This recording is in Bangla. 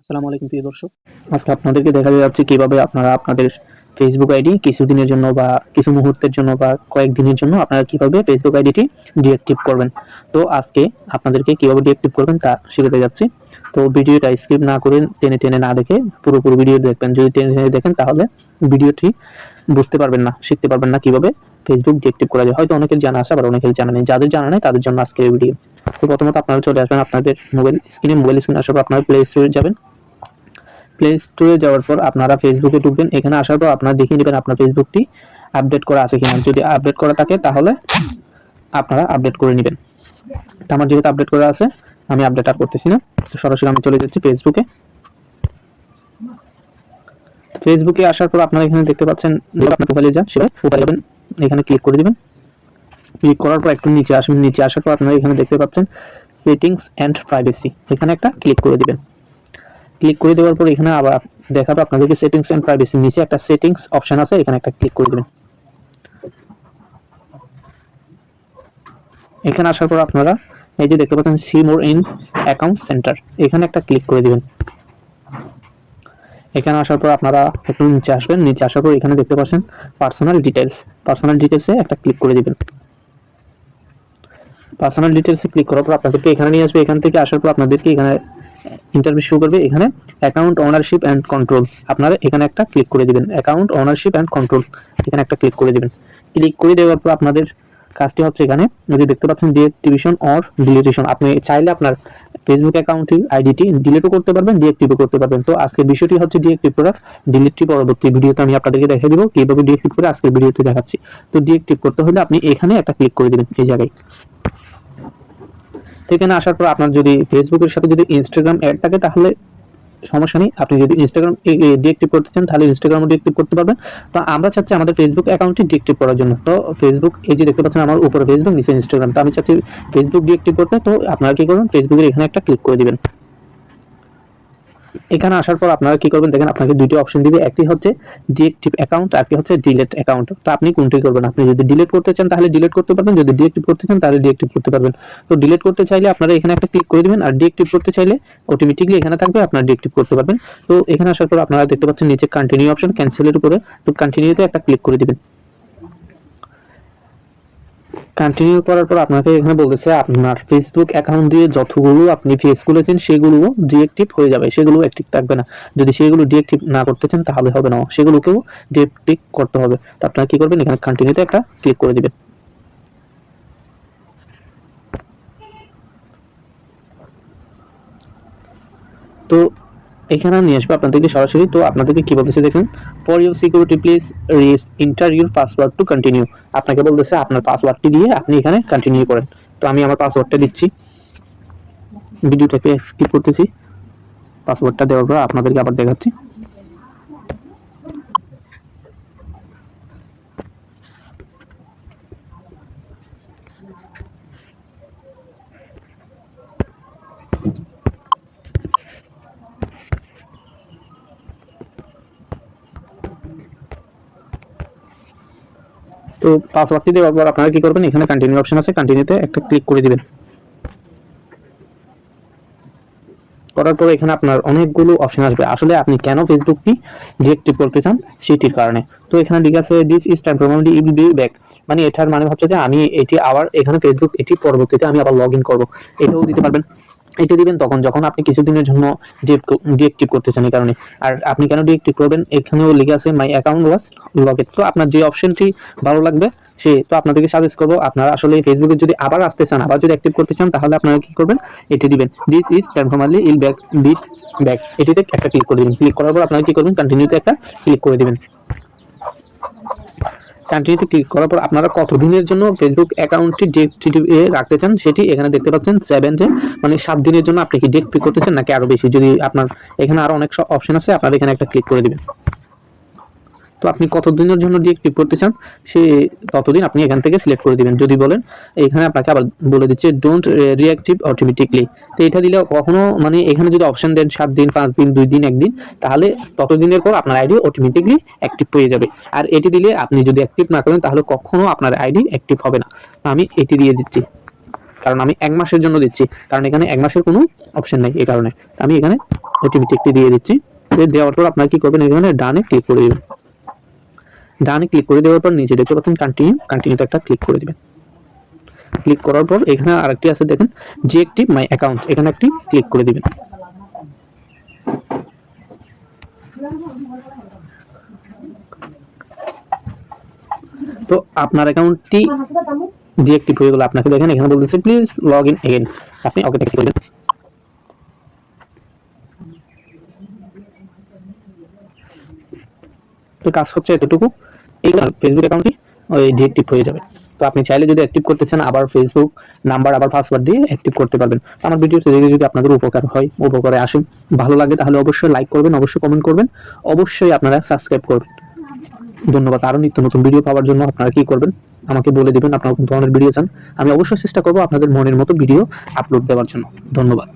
আসসালামু আলাইকুম প্রিয় দর্শক। আজকে আপনাদেরকে দেখাতে যাচ্ছে কিভাবে আপনারা আপনাদের ফেসবুক আইডি কিছুদিনের জন্য বা কিছু মুহূর্তের জন্য বা কয়েকদিনের জন্য আপনারা কিভাবে ফেসবুক আইডিটি ডিঅ্যাক্টিভ করবেন। তো আজকে আপনাদেরকে কিভাবে ডিঅ্যাক্টিভ করবেন তা শিখাতে যাচ্ছি। তো ভিডিওটা স্কিপ না করে টেনে না দেখে পুরোপুরি ভিডিও দেখবেন। যদি টেনে দেখেন তাহলে ভিডিওটি বুঝতে পারবেন না, শিখতে পারবেন না কিভাবে ফেসবুক ডিঅ্যাক্টিভ করা যায়। হয়তো অনেকের জানা আছে, আবার অনেকের জানা নেই। যাদের জানা নেই তাদের জন্য আজকের এই ভিডিও। তো প্রথমত আপনারা চলে আসবেন আপনাদের মোবাইল স্ক্রিনে আসার পর আপনারা প্লে স্টোরে যাবেন। প্লে স্টোরে যাওয়ার পর আপনারা ফেসবুকে ঢুকবেন। এখানে আসার পর আপনারা দেখিয়ে নেবেন আপনার ফেসবুকটি আপডেট করা আছে কিনা। যদি আপডেট করা থাকে তাহলে আপনারা আপডেট করে নেবেন। তো আমার যেহেতু আপডেট করা আছে আমি আপডেট আর করতেছি না, তো সরাসরি আমি চলে যাচ্ছি ফেসবুকে। ফেসবুকে আসার পর আপনারা এখানে দেখতে পাচ্ছেন আপনার প্রোফাইলে যান, সেটা প্রোফাইলে যাবেন, এখানে ক্লিক করে দিবেন। ক্লিক করার পর একটু নিচে আসবেন। নিচে আসার পর আপনারা এখানে দেখতে পাচ্ছেন সেটিংস অ্যান্ড প্রাইভেসি, এখানে একটা ক্লিক করে দিবেন। ক্লিক করে দেওয়ার পর এখানে আবার দেখাবে আপনাদেরকে সেটিংস এন্ড প্রাইভেসি, নিচে একটা সেটিংস অপশন আছে, এখানে একটা ক্লিক করে দিবেন। এখানে আসার পর আপনারা এই যে দেখতে পাচ্ছেন see more in account centre, এখানে একটা ক্লিক করে দিবেন। এখানে আসার পর আপনারা একটু নিচে আসবেন। নিচে আসার পর এখানে দেখতে পাচ্ছেন পার্সোনাল ডিটেলসে একটা ক্লিক করে দিবেন। পার্সোনাল ডিটেলসে ক্লিক করার পর আপনাদেরকে এখানে নিয়ে আসবে। এখান থেকে আসার পর আপনাদেরকে এখানে ইন্টারভিউ শো করবে, এখানে অ্যাকাউন্ট ওনারশিপ অ্যান্ড কন্ট্রোল, আপনারা এখানে একটা ক্লিক করে দিবেন। অ্যাকাউন্ট ওনারশিপ অ্যান্ড কন্ট্রোল, এখানে একটা ক্লিক করে দিবেন। ক্লিক করে দেওয়ার পর আপনাদের কাজটি হচ্ছে এখানে যে দেখতে পাচ্ছেন ডিএক্টিভেশন অর ডিলিটেশন, আপনি চাইলে আপনার ফেসবুক অ্যাকাউন্টটি আইডিটি ডিলিটও করতে পারবেন, ডিএক্টিভও করতে পারবেন। তো আজকের বিষয়টি হচ্ছে ডিএক্টিভ করার। ডিলিটটি পরবর্তী ভিডিওতে আমি আপনাদেরকে দেখিয়ে দিব কিভাবে ডিএক্টিভ করে, আজকের ভিডিওতে দেখাচ্ছি। তো ডিএক্টিভ করতে হলে আপনি এখানে একটা ক্লিক করে দিবেন এই জায়গায়। এখানে আসার পর আপনার যদি ফেসবুকের সাথে যদি ইনস্টাগ্রাম অ্যাড থাকে তাহলে সমস্যা নেই, আপনি যদি ইনস্টাগ্রাম ডিএক্টিভ করতে চান তাহলে ইনস্টাগ্রামও ডিএক্টিভ করতে পারবেন। তো আমরা চাচ্ছি আমাদের ফেসবুক অ্যাকাউন্টটি ডিএক্টিভ করার জন্য। তো ফেসবুক এই যে দেখতে পাচ্ছেন আমার উপরে ফেসবুক, নিচে ইনস্টাগ্রাম, তো আমি চাচ্ছি ফেসবুক ডিএক্টিভ করতে। তো আপনারা কি করবেন, ফেসবুকের এখানে একটা ক্লিক করে দিবেন। এখানে আসার পর আপনারা কি করবেন দেখেন, আপনাকে দুটো অপশন দিবে, একটি হচ্ছে ডিএক্টিভ অ্যাকাউন্ট আর একটি হচ্ছে ডিলিট অ্যাকাউন্ট। তো আপনি কোনটি করবেন, আপনি যদি ডিলিট করতে চান তাহলে ডিলিট করতে পারবেন, যদি ডিএক্টিভ করতে চান তাহলে ডিএক্টিভ করতে পারবেন। তো ডিলিট করতে চাইলে আপনারা এখানে একটা ক্লিক করে দিবেন, আর ডিএক্টিভ করতে চাইলে অটোমেটিক্যালি এখানে থাকবে, আপনারা ডিএক্টিভ করতে পারবেন। তো এখানে আসার পর আপনারা দেখতে পাচ্ছেন নিচে কন্টিনিউ অপশন, ক্যান্সেলের উপরে, তো কন্টিনিউতে একটা ক্লিক করে দিবেন। কন্টিনিউ করার পর আপনাকে এখানে বলতেছে আপনার ফেসবুক অ্যাকাউন্ট দিয়ে যতগুলো আপনি ফেস খুলেছেন সেগুলো ডিএক্টিভ হয়ে যাবে, সেগুলো অ্যাক্টিভ থাকবে না। যদি সেগুলো ডিএক্টিভ না করতে চান তাহলে হবে না, সেগুলোকেও ডিএক্টিভ করতে হবে। তো আপনারা কি করবেন, এখানে কন্টিনিউতে একটা ক্লিক করে দিবেন। তো এখানে নিয়ে আসবে আপনাদেরকে সরাসরি। তো আপনাদেরকে কি বলতেছে দেখেন, for your security please enter your password to continue, আপনাকে বলতেছে আপনার পাসওয়ার্ডটি দিয়ে আপনি এখানে কন্টিনিউ করেন। তো আমি আমার পাসওয়ার্ডটা দিচ্ছি, ভিডিওটাকে স্কিপ করতেছি। পাসওয়ার্ডটা দেওয়ার পর আপনাদেরকে আবার দেখাচ্ছি। তো পাসওয়ার্ডটি দেওয়ার পর আপনারা কি করবেন, এখানে কন্টিনিউ অপশন আছে, কন্টিনিউতে একটা ক্লিক করে দিবেন। করার পরে এখানে আপনার অনেকগুলো অপশন আসবে, আসলে আপনি কেন ফেসবুকটি ডিএক্টিভ করতে চান সেটির কারণে। তো এখানে লেখা আছে this is temporary I'll be back, মানে এটার মানে হচ্ছে যে আমি এটি আবার এখানে ফেসবুক এটি পরবর্তীতে আমি আবার লগ ইন করবো, এটাও দিতে পারবেন। এটা দিবেন তখন যখন আপনি কিছুদিনের জন্য ডিএক্টিভ করতে চান, এই কারণে। আর আপনি কেন ডিএক্টিভ করবেন, এখানেও লিখে আছে মাই অ্যাকাউন্ট ওয়াজ লকেড। তো আপনার যে অপশনটি ভালো লাগবে সে, তো আপনাদেরকে সাজেস্ট করবো, আপনারা আসলে ফেসবুকে যদি আবার আসতে চান, আবার যদি অ্যাক্টিভ করতে চান তাহলে আপনারা কি করবেন, এটি দিবেন this is temporary I'll back be back, এটিতে একটা ক্লিক করে দিবেন। ক্লিক করার পর আপনারা কি করবেন, কন্টিনিউতে একটা ক্লিক করে দিবেন। কন্টিনিউতে ক্লিক করার পর আপনারা কতদিনের জন্য ফেসবুক অ্যাকাউন্টটি ডিএক্টিভ রাখতে চান সেটি এখানে দেখতে পাচ্ছেন 7 ডে, মানে 7 দিনের জন্য আপনি কি ডিএক্টিভ করতে চান নাকি আরো বেশি। যদি আপনার এখানে আরো অনেক অপশন আছে, আপনারা এখানে একটা ক্লিক করে দিবেন। তো আপনি কতদিনের জন্য ডিএক্টিভ করতে চান সে ততদিন আপনি এখান থেকে সিলেক্ট করে দিবেন। যদি বলেন, এখানে আপনাকে আবার বলে দিচ্ছে ডোন্ট রিঅ্যাক্টিভ অটোমেটিকলি, তো এটা দিলে কখনো মানে এখানে যদি অপশন দেন 7 দিন, 5 দিন, 2 দিন, 1 দিন, তাহলে ততদিনের পর আপনার আইডি অটোমেটিকলি অ্যাক্টিভ হয়ে যাবে। আর এটি দিলে আপনি যদি অ্যাক্টিভ না করেন তাহলে কখনো আপনার আইডি অ্যাক্টিভ হবে না। আমি এটি দিয়ে দিচ্ছি, কারণ আমি 1 মাসের জন্য দিচ্ছি, কারণ এখানে 1 মাসের কোনো অপশন নাই, এই কারণে আমি এখানে ওটিপিটি একটি দিয়ে দিচ্ছি। দেওয়ার পর আপনারা কি করবেন, এখানে ডানে ক্লিক করে দিবেন। ডানে ক্লিক করে দেওয়ার পর নিচে দেখতে পাচ্ছেন কন্টিনিউতে একটা ক্লিক করে দিবেন। ক্লিক করার পর এখানে আরেকটি আছে দেখেন ডিএক্টিভ মাই অ্যাকাউন্ট, এখানে একটি ক্লিক করে দিবেন। তো আপনার অ্যাকাউন্টটি ডিএক্টিভ হয়ে গেল। আপনাকে দেখেন এখানে বলতেছে প্লিজ লগ ইন এগেইন, আপনি ওকে ক্লিক করবেন। তো কাজ হচ্ছে এতটুকু, এই ফেসবুক অ্যাকাউন্টটি ওই ডিএক্টিভ হয়ে যাবে। তো আপনি চাইলে যদি অ্যাক্টিভ করতে চান আবার ফেসবুক নাম্বার আবার পাসওয়ার্ড দিয়ে অ্যাক্টিভ করতে পারবেন। তো আমার ভিডিওতে যদি আপনাদের উপকার হয়, উপকারে আসে, ভালো লাগে তাহলে অবশ্যই লাইক করবেন, অবশ্যই কমেন্ট করবেন, অবশ্যই আপনারা সাবস্ক্রাইব করবেন। ধন্যবাদ। আরো নিত্য নতুন ভিডিও পাওয়ার জন্য আপনারা কি করবেন আমাকে বলে দিবেন আপনারা কোন ধরনের ভিডিও চান, আমি অবশ্যই চেষ্টা করব আপনাদের মনের মতো ভিডিও আপলোড দেওয়ার জন্য। ধন্যবাদ।